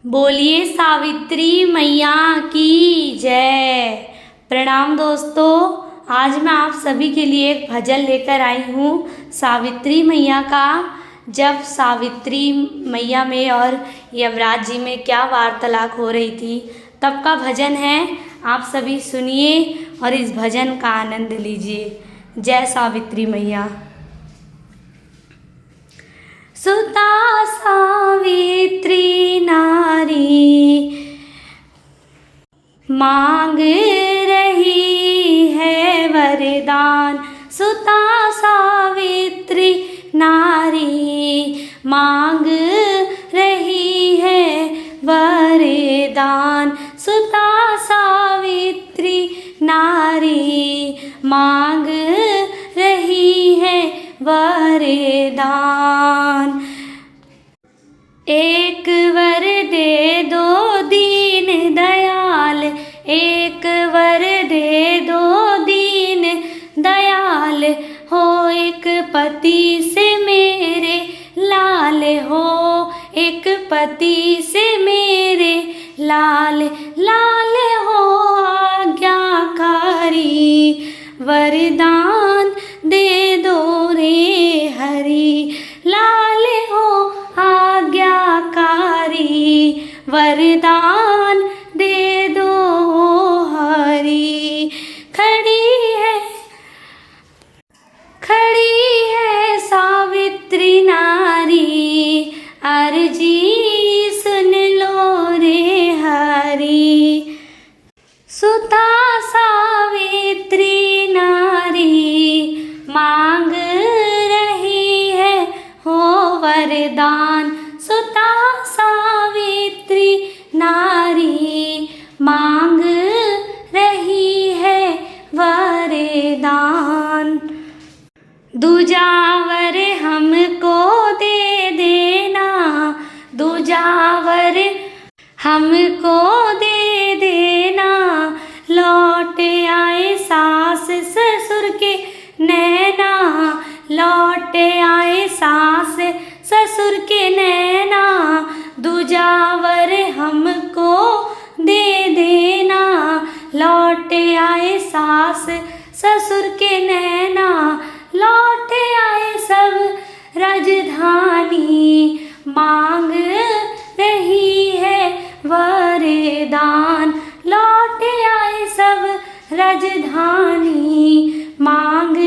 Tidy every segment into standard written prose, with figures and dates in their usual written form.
बोलिए सावित्री मैया की जय। प्रणाम दोस्तों, आज मैं आप सभी के लिए एक भजन लेकर आई हूँ सावित्री मैया का। जब सावित्री मैया में और यमराज जी में क्या वार्तालाप हो रही थी तब का भजन है। आप सभी सुनिए और इस भजन का आनंद लीजिए। जय सावित्री मैया। सुता सावित्री नारी मांग रही है वरदान। सुता सावित्री नारी मांग रही है वरदान। सुता सावित्री नारी मांग रही है वरदान। एक वर दे दो दीन दयाल, एक वर दे दो दीन दयाल, हो एक पति से मेरे लाल, हो एक पति से मेरे लाल, लाल हो आज्ञाकारी वरदान दे दो रे हरि। लाल हो आज्ञाकारी वरदान दे दो हरि। खड़ी है सावित्री नारी, अर्जी सुन लो रे हरि। सुता सावित्री नारी मांग रही है हो वरदान। सुता सावित्री नारी मांग रही है वरदान। दूजावर हमको दे देना, दूजावर हमको दे देना, लौट आए सास ससुर के नैना, लौट आए सास ससुर के नैना। दूजावर हमको दे देना, लौट आए सास ससुर के नैना, लौट आए सब राजधानी मांग रही है वरदान। लौट आए सब राजधानी मांग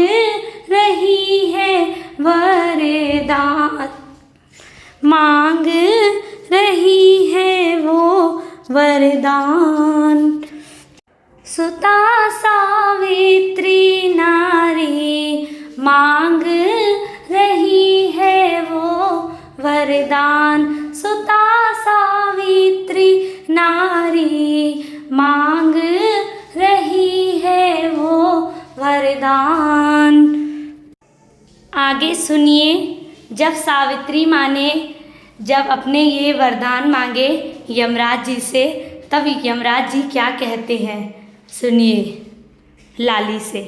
रही है वरदान, मांग रही है वो वरदान। सुता सावित्री नारी मांग रही है वो वरदान। सुता सावित्री नारी मांग रही है वो वरदान। आगे सुनिए, जब सावित्री माँ ने जब अपने ये वरदान मांगे यमराज जी से, तब यमराज जी क्या कहते हैं सुनिए लाली से।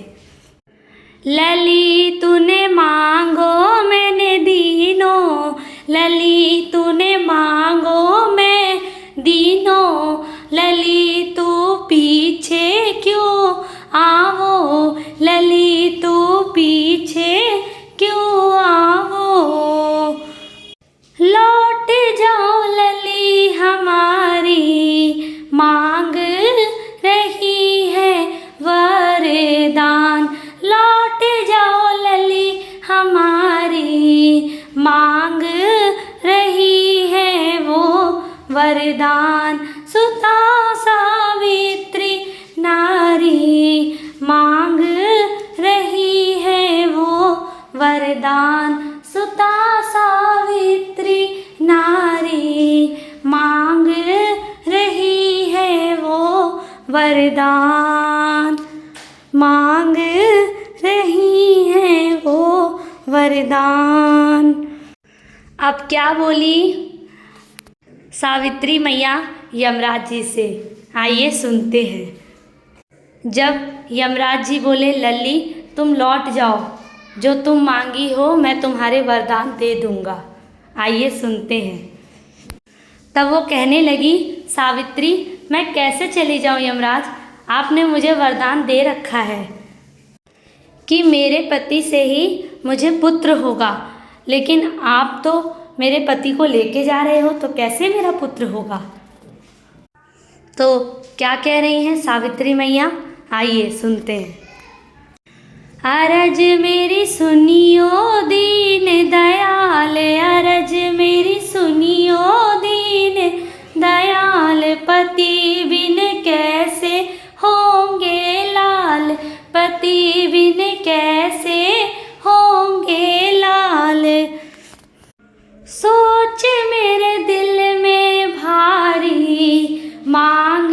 लली तूने मांगो मैंने दीनो, लली तूने मांगो मैं दीनो, लली तू पीछे क्यों आवो, लली तू पीछे क्यों आवो। लौट जाओ लली हमारी मांग रही है वरदान। लौट जाओ लली हमारी मांग रही है वो वरदान। सुता सावित्री नारी मांग रही है वो वरदान। सुता सावित्री नारी मांग रही है वो वरदान, मांग रही है वो वरदान। अब क्या बोली सावित्री मैया यमराज जी से, आइए सुनते हैं। जब यमराज जी बोले लल्ली तुम लौट जाओ, जो तुम मांगी हो मैं तुम्हारे वरदान दे दूँगा। आइए सुनते हैं। तब वो कहने लगी, सावित्री मैं कैसे चली जाऊँ यमराज, आपने मुझे वरदान दे रखा है कि मेरे पति से ही मुझे पुत्र होगा, लेकिन आप तो मेरे पति को लेके जा रहे हो, तो कैसे मेरा पुत्र होगा। तो क्या कह रही हैं सावित्री मैया, आइए सुनते हैं। अरज मेरी सुनियो दीन दयाल, अरज मेरी सुनियो दीन दयाल, पति बिन कैसे होंगे लाल, पति बिन कैसे होंगे लाल। सोच मेरे दिल में भारी, मांग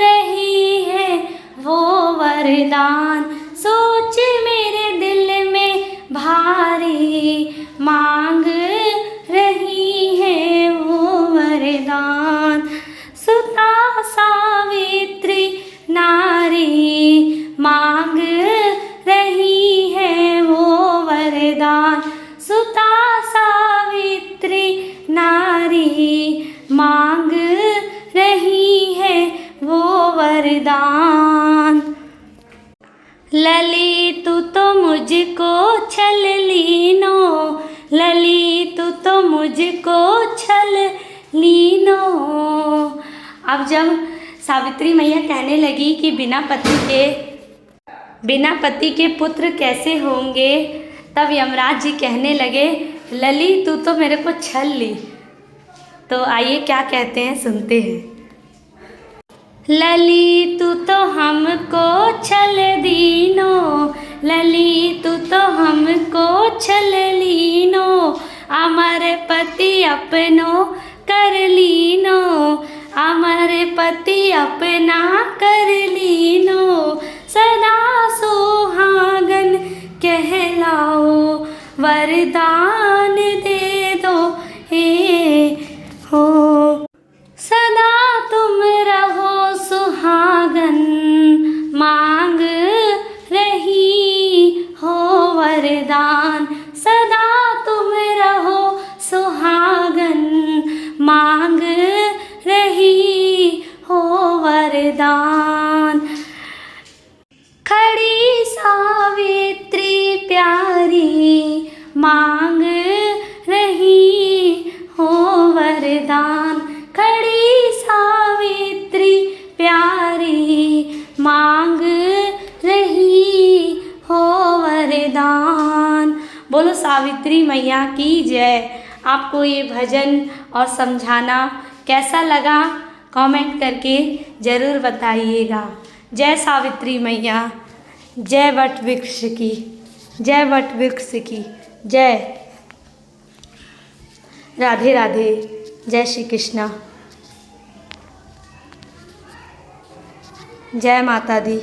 रही है वो वरदान, सोच मेरे दिल में भारी, मांग रही है वो वरदान। सुता सावित्री नारी, मांग रही है वो वरदान, सुता सावित्री नारी, मांग रही है वो वरदान। लली तू तो मुझको छल लीनो, लली तू तो मुझको छल लीनो। अब जब सावित्री मैया कहने लगी कि बिना पति के पुत्र कैसे होंगे, तब यमराज जी कहने लगे, लली तू तो मेरे को छल ली। तो आइए क्या कहते हैं सुनते हैं। लली तू तो हमको छल दीनो, लली तू तो हमको छल लीनो, अमर पति अपनो कर लीनो, अमर पति अपना कर लीनो, सदा सुहागन कहलाओ, वरदान दे दो हे हो, सदा तुम रहो सुहागन, मांग रही हो वरदान, सदा तुम रहो सुहागन, मांग रही हो वरदान। खड़ी सावित्री प्यारी, मांग रही हो वरदान, खड़ी सावित्री प्यारी, मांग रही हो वरदान। बोलो सावित्री मैया की जय। आपको ये भजन और समझाना कैसा लगा, कमेंट करके ज़रूर बताइएगा। जय सावित्री मैया, जय वट वृक्ष की, जय वट वृक्ष की जय। राधे राधे, जय श्री कृष्णा, जय माता दी।